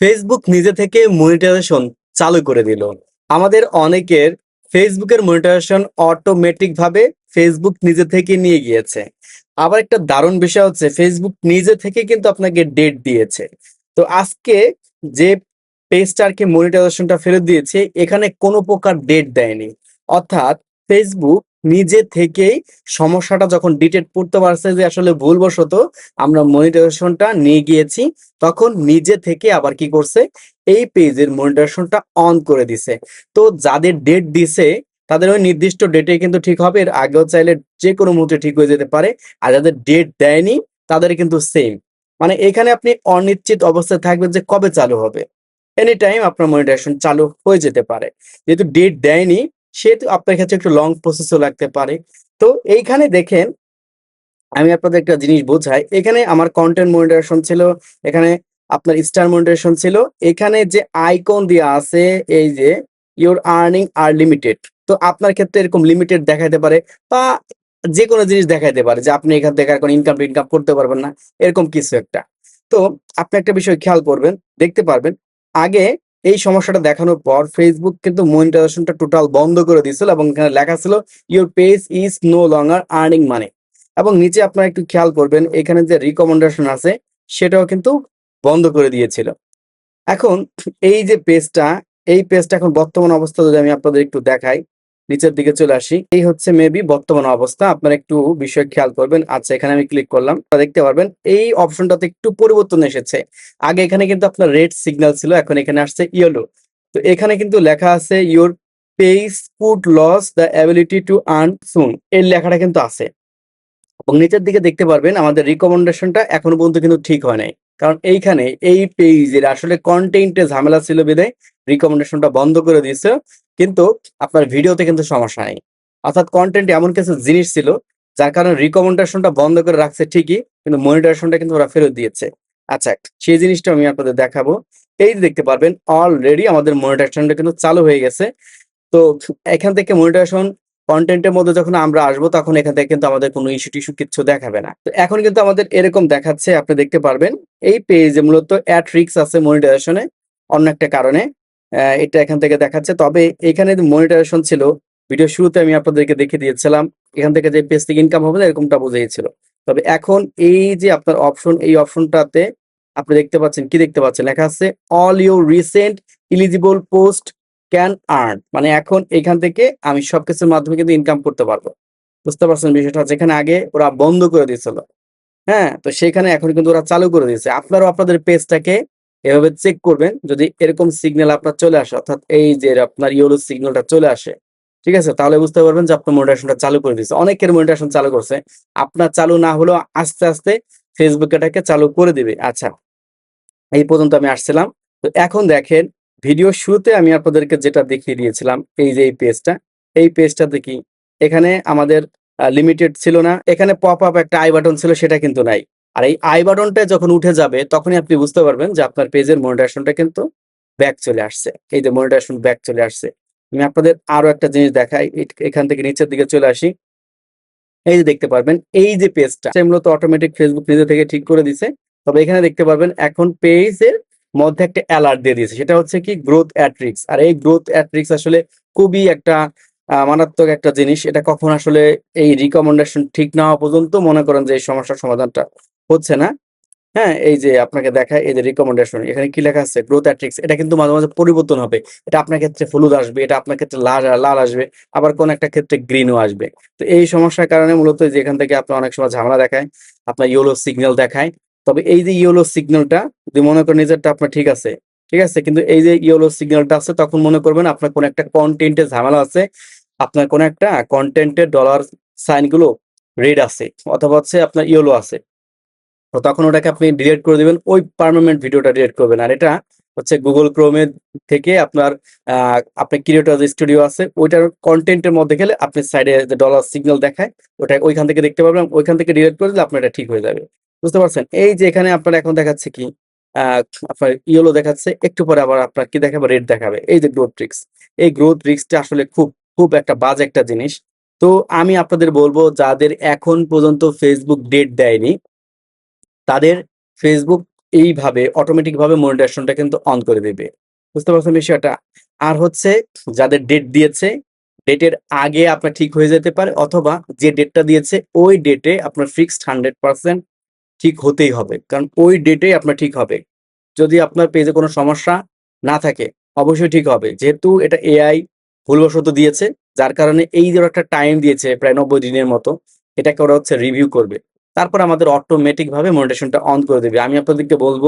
Facebook নিজে থেকে monetization চালু করে দিল। আমাদের অনেকের ফেসবুকের মনিটাইজেশন অটোমেটিক ভাবে ফেসবুক নিজে থেকে নিয়ে গিয়েছে। আবার একটা দারুণ বিষয় হচ্ছে ফেসবুক নিজে থেকে কিন্তু আপনাকে ডেট দিয়েছে। তো আজকে যে পেজটা আর কি মনিটাইজেশনটা ফেরত দিয়েছে এখানে কোনো প্রকার ডেট দেয়নি। অর্থাৎ ফেসবুক নিজে থেকেই সমস্যাটা যখন ডিটেক্ট করতে পারছে যে আসলে ভুলবশত আমরা মনিটাইজেশনটা নিয়ে গিয়েছি, তখন নিজে থেকে আবার কি করছে এই পেজের মনিটাইজেশনটা অন করে দিছে। তো যাদের ডেট দিছে তাদের ওই নির্দিষ্ট ডেটে কিন্তু ঠিক হবে, এর আগেও চাইলে যে কোনো মুহূর্তে ঠিক হয়ে যেতে পারে। আর যাদের ডেট দেয়নি তাদের কিন্তু সেম, মানে এখানে আপনি অনিশ্চিত অবস্থায় থাকবেন যে কবে চালু হবে। এনি টাইম আপনার মনিটাইজেশন চালু হয়ে যেতে পারে। যেহেতু ডেট দেয়নি সেহেতু আপনার কাছে একটু লং প্রসেসও লাগতে পারে। তো এইখানে দেখেন আমি আপনাদের একটা জিনিস বোঝাই। এখানে আমার কন্টেন্ট মনিটাইজেশন ছিল, এখানে আপনার স্টার মনিটাইজেশন ছিল, এখানে যে আইকন দেয়া আছে এই যে ইউর আর্নিং আর লিমিটেড। তো আপনার ক্ষেত্রে এরকম লিমিটেড দেখাইতে পারে বা যে কোনো জিনিস দেখাইতে পারে যে আপনি এখান থেকে আর কোনো ইনকাম করতে পারবেন না, এরকম কিছু একটা। তো আপনি একটা বিষয় খেয়াল করবেন, দেখতে পারবেন আগে এই সমস্যাটা দেখানোর পর ফেসবুক কিন্তু মনিটাইজেশনটা টোটাল বন্ধ করে দিয়েছিল এবং এখানে লেখা ছিল your page is no longer earning money. এবং নিচে আপনারা একটু খেয়াল করবেন এখানে যে রিকমেন্ডেশন আছে সেটাও কিন্তু বন্ধ করে দিয়েছিল। এখন এই যে পেজটা, এই পেজটা এখন বর্তমান অবস্থা যদি আমি আপনাদের একটু দেখাই, নিচের দিকে চলে আসি, এই হচ্ছে মেবি বর্তমান অবস্থা। আপনারা একটু বিষয় খেয়াল করবেন। আচ্ছা, এখানে আমি ক্লিক করলাম, দেখতে পারবেন এই অপশনটাতে একটু পরিবর্তন এসেছে। আগে এখানে কিন্তু আপনার রেড সিগন্যাল ছিল, এখন এখানে আসছে ইয়েলো। তো এখানে কিন্তু লেখা আছে your page could lose the ability to earn soon, এই লেখাটা কিন্তু আছে। এবং নিচের দিকে দেখতে পারবেন আমাদের রিকমেন্ডেশনটা এখনো পর্যন্ত কিন্তু ঠিক হয় নাই, কারণ এইখানে এই পেজের আসলে কন্টেন্টে ঝামেলা ছিল বিধায় রিকমেন্ডেশনটা বন্ধ করে দিয়েছে। কিন্তু আপনার ভিডিওতে কিন্তু সমস্যা নেই। অর্থাৎ কন্টেন্টে এমন কিছু জিনিস ছিল যার কারণে রিকমেন্ডেশনটা বন্ধ করে রাখছে ঠিকই, কিন্তু মনিটাইজেশনটা কিন্তু ওরা ফেরত দিয়েছে। আচ্ছা, সেই জিনিসটা আমি আপনাদের দেখাবো। এই যে দেখতে পারবেন অলরেডি আমাদের মনিটাইজেশনটা কিন্তু চালু হয়ে গেছে। তো এখান থেকে মনিটাইজেশন কনটেন্টের মধ্যে যখন আমরা আসবো তখন এখান থেকে কিন্তু আমাদের কোনো ইস্যু টিস্যু কিচ্ছু দেখাবে না। তো এখন কিন্তু আমাদের এরকম দেখাচ্ছে, আপনি দেখতে পারবেন এই পেজে মূলত অ্যাড রিস্ক আছে মনিটাইজেশনে অন্য একটা কারণে। এটা এখান থেকে দেখাচ্ছে। তবে এখানে মনিটাইজেশন ছিল, ভিডিও শুরুতে আমি আপনাদেরকে দেখিয়ে দিয়েছিলাম এখান থেকে যে পেজ থেকে ইনকাম হবে না এরকমটা বুঝিয়েছিল। তবে এখন এই যে আপনার অপশন, এই অপশনটাতে আপনি দেখতে পাচ্ছেন, কি দেখতে পাচ্ছেন, লেখা আছে all your recent eligible post can earn, মানে এখন এখান থেকে আমি সবকিছুর মাধ্যমে কিন্তু ইনকাম করতে পারবো। বুঝতে পারছেন বিষয়টা? যেখানে আগে ওরা বন্ধ করে দিয়েছিল, হ্যাঁ, তো সেখানে এখন কিন্তু ওরা চালু করে দিয়েছে। আপনারাও আপনাদের পেজটাকে এভাবে চেক করবেন, যদি এরকম সিগন্যাল আপনার চলে আসে, অর্থাৎ এই যে আপনার ইয়েলো সিগন্যালটা চলে আসে, ঠিক আছে, তাহলে বুঝতে পারবেন যে আপনার মনিটাইজেশনটা চালু করে দিয়েছে। অনেকের মনিটাইজেশন চালু করছে, আপনার চালু না হলেও আস্তে আস্তে ফেসবুক এটাকে চালু করে দিবে। আচ্ছা, এই পর্যন্ত আমি আসছিলাম। তো এখন দেখেন ভিডিওর শুরুতে আমি আপনাদেরকে যেটা দেখিয়ে দিয়েছিলাম এই যে এই পেজটাতে কি এখানে আমাদের লিমিটেড ছিল না, এখানে পপ আপ একটা আই বাটন ছিল সেটা কিন্তু নাই। আর এই আই বাটনটা যখন উঠে যাবে তখনই আপনি বুঝতে পারবেন যে আপনার পেজের মনিটাইজেশনটা কিন্তু ব্যাক চলে আসছে। এই যে মনিটাইজেশন ব্যাক চলে আসছে। আমি আপনাদের আরো একটা জিনিস দেখাই, এখান থেকে নিচের দিকে চলে আসি। এই যে দেখতে পারবেন এই যে পেজটা মূলত অটোমেটিক ফেসবুক নিজে থেকে ঠিক করে দিছে। তবে এখানে দেখতে পারবেন এখন পেজের মধ্যে একটা অ্যালার্ট দিয়ে দিয়েছে, সেটা হচ্ছে কি গ্রোথ অ্যাট্রিক্স। আর এই গ্রোথ অ্যাট্রিক্স আসলে খুবই একটা মারাত্মক একটা জিনিস। এটা কখন আসলে এই রিকমেন্ডেশন ঠিক না হওয়া পর্যন্ত মনে করেন যে এই সমস্যার সমাধানটা হচ্ছে না। হ্যাঁ, এই যে আপনাকে দেখায় এই যে রিকমেন্ডেশন, এখানে কি লেখা আছে গ্রোথ অ্যাট্রিক্স, এটা কিন্তু মাঝে মাঝে পরিবর্তন হবে। এটা আপনার ক্ষেত্রে হলুদ আসবে, এটা আপনার ক্ষেত্রে লাল লাল আসবে, আবার কোন একটা ক্ষেত্রে গ্রিনও আসবে। তো এই সমস্যার কারণে মূলত যে এখান থেকে আপনার অনেক সময় ঝামেলা দেখায়, আপনার ইয়েলো সিগন্যাল দেখায়। তবে এই যে ইয়েলো সিগন্যালটা যদি মনে করেন নিজেরটা আপনার ঠিক আছে, ঠিক আছে, কিন্তু এই যে ইয়েলো সিগন্যালটা আছে তখন মনে করবেন আপনার কোন একটা কন্টেন্টে ঝামেলা আছে, আপনার কোন একটা কন্টেন্টের ডলার সাইন গুলো রেড আছে অথবা হচ্ছে আপনার ইয়েলো আছে। তো তখন ওটাকে আপনি ডিলিট করে দিবেন, ওই পার্মানেন্ট ভিডিওটা ডিলিট করবেন। আর এটা হচ্ছে গুগল ক্রোমে থেকে আপনার আপনি ক্রিয়েটর স্টুডিও আছে ওইটার কন্টেন্টের মধ্যে গেলে আপনি সাইডে যে ডলার সিগন্যাল দেখায় ওটা ওইখান থেকে দেখতে পারবেন, ওইখান থেকে ডিলিট করে দিলে আপনার এটা ঠিক হয়ে যাবে। বুঝতে পারছেন? এই যে এখানে আপনার এখন দেখাচ্ছে কি আপনার ইয়েলো দেখাচ্ছে, একটু পরে আবার আপনার কি দেখাবে, রেড দেখাবে। এই যে গ্রোথ ট্রিক্স, এই গ্রোথ ট্রিক্সটা আসলে খুব খুব একটা বাজে একটা জিনিস। তো আমি আপনাদের বলবো যাদের এখন পর্যন্ত ফেসবুক ডেট দেয়নি তাদের ফেসবুক এইভাবে অটোমেটিক ভাবে মনিটাইজেশনটা কিন্তু অন করে দিবে। বুঝতে পারছেন বিষয়টা? আর হচ্ছে যাদের ডেট দিয়েছে, ডেটের আগে আপনার ঠিক হয়ে যেতে পারে, অথবা যে ডেটটা দিয়েছে ওই ডেটে আপনার ফিক্সড 100% ঠিক হতেই হবে। কারণ ওই ডেটেই আপনার ঠিক হবে। যদি আপনার পেজে কোনো সমস্যা না থাকে, অবশ্যই ঠিক হবে। যেহেতু এটা এআই ভুলবশত দিয়েছে, যার কারণে এই যে একটা টাইম দিয়েছে প্রায় 90 দিনের মতো, এটাকে ওরা হচ্ছে রিভিউ করবে। তারপর আমাদের অটোমেটিক ভাবে মনিটাইজেশনটা অন করে দেবে। আমি আপনাদেরকে বলব,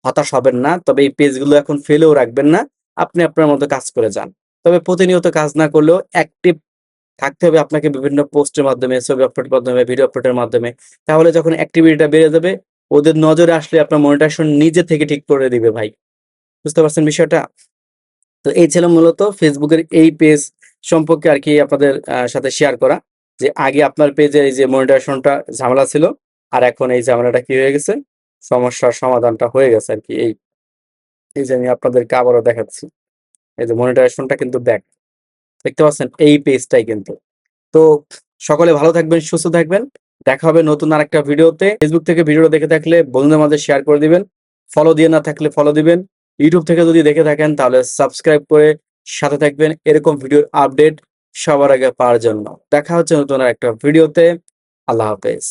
হতাশ হবেন না। তবে এই পেজগুলো এখন ফেলেও রাখবেন না। আপনি আপনার মতো কাজ করে যান। তবে প্রতিনিয়ত কাজ না করলেও অ্যাক্টিভ থাকতে হবে আপনাকে বিভিন্ন পোস্টের মাধ্যমে, ছবি আপলোডের মাধ্যমে, ভিডিও আপলোডের মাধ্যমে। তাহলে যখন অ্যাক্টিভিটিটা বেড়ে যাবে, ওদের নজরে আসলে আপনার মনিটাইজেশন নিজে থেকে ঠিক করে দিবে ভাই। বুঝতে পারছেন বিষয়টা? তো এই ছিল মূলত ফেসবুকের এই পেজ সম্পর্কে আরকি আপনাদের সাথে শেয়ার করা। যে আগে আপনার পেজে এই যে মনিটাইজেশনটা ঝামেলা ছিল, আর এখন এই ঝামেলাটা কি হয়ে গেছে? সমস্যার সমাধানটা হয়ে গেছে আরকি। এই যে আমি আপনাদেরকে আবারও দেখাচ্ছি। এই যে মনিটাইজেশনটা কিন্তু ব্যাক। দেখতে পাচ্ছেন? এই পেজটাই কিন্তু। তো সকলে ভালো থাকবেন, সুস্থ থাকবেন। দেখা হবে নতুন আরেকটা ভিডিওতে। ফেসবুক থেকে ভিডিওটা দেখে থাকলে বন্ধুদের মাঝে শেয়ার করে দিবেন। ফলো দিয়ে না থাকলে ফলো দিবেন। ইউটিউব থেকে যদি দেখে থাকেন তাহলে সাবস্ক্রাইব করে সাথে থাকবেন এরকম ভিডিওর আপডেট সবার আগে পাওয়ার জন্য। দেখা হচ্ছে নতুন আরেকটা ভিডিওতে। আল্লাহ হাফেজ।